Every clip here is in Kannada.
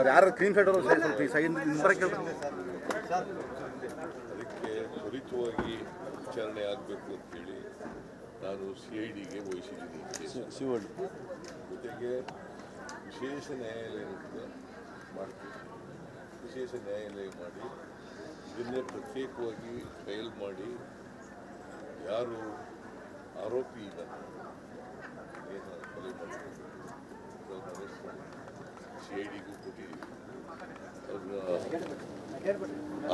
ಯಾರು ಕ್ರೀಮ್ ಸೈಡ್ ಅವರು ಅದಕ್ಕೆ ತ್ವರಿತವಾಗಿ ವಿಚಾರಣೆ ಆಗಬೇಕು ಅಂತೇಳಿ ನಾನು CIDಗೆ ವಹಿಸಿದ್ದೀನಿ. ಜೊತೆಗೆ ವಿಶೇಷ ನ್ಯಾಯಾಲಯ ಮಾಡ್ತೀನಿ. ವಿಶೇಷ ನ್ಯಾಯಾಲಯ ಮಾಡಿ ಇದನ್ನೇ ಪ್ರತ್ಯೇಕವಾಗಿ ಟ್ರಯಲ್ ಮಾಡಿ ಯಾರು ಆರೋಪಿ ಇದ್ದಾರೆ ಏನು ಕೊಲೆ ಮಾಡಬೇಕು CIDಗೂ ಕೊಟ್ಟಿದ್ದೀವಿ. ಅವ್ರನ್ನ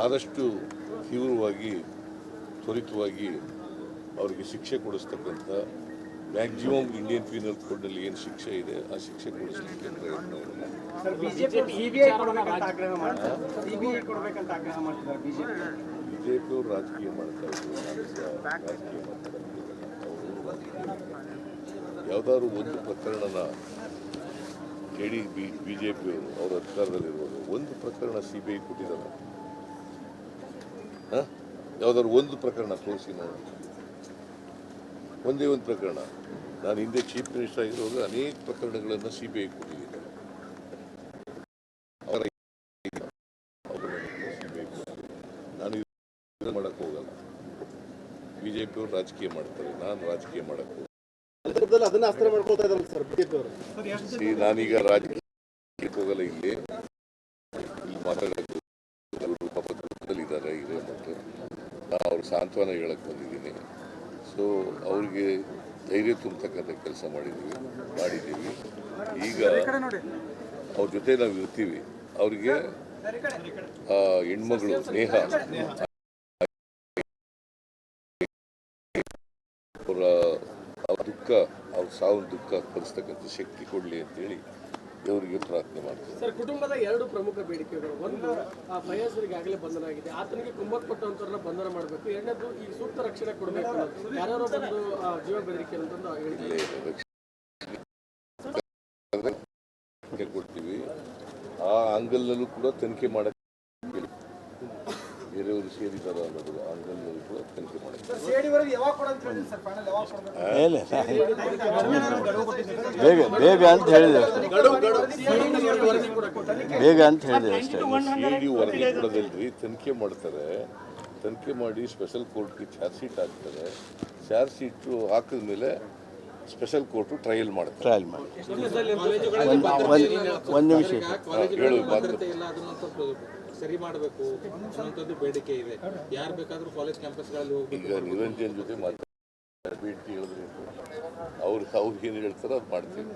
ಆದಷ್ಟು ತೀವ್ರವಾಗಿ ತ್ವರಿತವಾಗಿ ಅವರಿಗೆ ಶಿಕ್ಷೆ ಕೊಡಿಸ್ತಕ್ಕಂಥ ಮ್ಯಾಕ್ಸಿಮಮ್ ಇಂಡಿಯನ್ ಪೀನಲ್ ಕೋಡ್ನಲ್ಲಿ ಏನು ಶಿಕ್ಷೆ ಇದೆ ಆ ಶಿಕ್ಷೆ ಕೊಡಿಸಲಿಕ್ಕೆ ಪ್ರಯತ್ನ ಇದೆ. ಬಿಜೆಪಿಯವರು ರಾಜಕೀಯ ಮಾಡ್ತಾ ಇದ್ರು, ರಾಜಕೀಯ ಯಾವುದಾದ್ರು ಒಂದು ಪ್ರಕರಣನ ಬಿಜೆಪಿಯವರು ಅವರ ಅಧಿಕಾರದಲ್ಲಿರುವಾಗ ಒಂದು ಪ್ರಕರಣ CBI ಕೊಟ್ಟಿದ್ದಾರೆ. ಯಾವುದಾದ್ರು ಒಂದು ಪ್ರಕರಣ ತೋರಿಸಿ ನೋಡಿ. ಒಂದೇ ಒಂದು ಪ್ರಕರಣ. ನಾನು ಹಿಂದೆ ಚೀಫ್ ಮಿನಿಸ್ಟರ್ ಆಗಿರುವಾಗ ಅನೇಕ ಪ್ರಕರಣಗಳನ್ನು CBI ಕೊಟ್ಟಿದ್ದೀನಿ. ನಾನು ಇದು ಮಾಡಕ್ಕೆ ಹೋಗಲ್ಲ. ಬಿಜೆಪಿಯವರು ರಾಜಕೀಯ ಮಾಡ್ತಾರೆ, ನಾನು ರಾಜಕೀಯ ಮಾಡಕ್ಕೆ ಹೋಗಲ್ಲ. ನಾನೀಗ ರಾಜಕೀಯಕ್ಕೆ ಹೋಗಲ್ಲ. ಇಲ್ಲಿ ಮಾತಾಡೋದು ಇದ್ದಾರೆ ಇದೆ ಮತ್ತು ಅವ್ರ ಸಾಂತ್ವನ ಹೇಳಕ್ಕೆ ಬಂದಿದ್ದೀನಿ. ಸೊ ಅವ್ರಿಗೆ ಧೈರ್ಯ ತುಂಬತಕ್ಕಂಥ ಕೆಲಸ ಮಾಡಿದ್ದೀವಿ. ಈಗ ಅವ್ರ ಜೊತೆ ನಾವು ಇರ್ತೀವಿ. ಅವ್ರಿಗೆ ಹೆಣ್ಮಗಳು ನೇಹ ಅವ್ರ ದುಃಖ, ಅವ್ರ ಸಾವಿನ ದುಃಖ ಪರಿಸ್ತಕ್ಕಂಥ ಶಕ್ತಿ ಕೊಡಲಿ ಅಂತೇಳಿ ದೇವರಿಗೆ ಪ್ರಾರ್ಥನೆ ಮಾಡ್ತಾರೆ. ಸರ್, ಕುಟುಂಬದ ಎರಡು ಪ್ರಮುಖ ಬೇಡಿಕೆಗಳು. ಒಂದು, ಫಯಾಜ್ರಿಗೆ ಆಗಲೇ ಬಂಧನ ಆಗಿದೆ, ಆತನಿಗೆ ಕುಮ್ಮಕ್ಕು ಕೊಟ್ಟಂತವ್ರನ್ನ ಬಂಧನ ಮಾಡಬೇಕು. ಎರಡನೇದು, ಈ ಸೂಕ್ತ ರಕ್ಷಣೆ ಕೊಡಬೇಕು. ಯಾರ್ಯಾರೋ ಬಂದು ಜೀವ ಬೆದರಿಕೆ ಅಂತಂದು ಕೊಡ್ತೀವಿ. ಆ ಆಂಗಲ್ನಲ್ಲೂ ಕೂಡ ತನಿಖೆ ಮಾಡಕ್ಕೆ ಬೇರೆಯವರು ಸೇರಿದಾರ ಅನ್ನೋದು ಆಂಗಲ್ನಲ್ಲೂ ಕೂಡ ತನಿಖೆ ಮಾಡಕ್ಕೆ ಬೇಗ ಅಂತ ಹೇಳಿದೆ. ಬೇಗ ಅಂತ ಹೇಳಿದೆ ಅಷ್ಟೇ. CID ವರದಿ ಕೊಡೋದಲ್ರಿ, ತನಿಖೆ ಮಾಡ್ತಾರೆ. ತನಿಖೆ ಮಾಡಿ ಸ್ಪೆಷಲ್ ಕೋರ್ಟ್ಗೆ ಚಾರ್ಜ್ ಶೀಟ್ ಹಾಕ್ತಾರೆ. ಚಾರ್ಜ್ ಶೀಟು ಹಾಕಿದ ಮೇಲೆ ಸ್ಪೆಷಲ್ ಕೋರ್ಟು ಟ್ರಯಲ್ ಮಾಡ್ತಾರೆ. ಒಂದು ನಿಮಿಷ ಸರಿ ಮಾಡಬೇಕು ಅನ್ನೋಂಥದ್ದು ಬೇಡಿಕೆ ಇದೆ. ಯಾರು ಬೇಕಾದ್ರೂ ಕಾಲೇಜ್ ಕ್ಯಾಂಪಸ್ಗಳಲ್ಲಿ ಹೋಗಿ ಈಗ ನಿರಂಜನ್ ಜೊತೆ ಬೇಡಿಕೆ ಹೇಳಿದ್ರೆ ಅವ್ರಿಗೆ ಏನು ಹೇಳ್ತಾರೋ ಅದು ಮಾಡ್ತೀವಿ.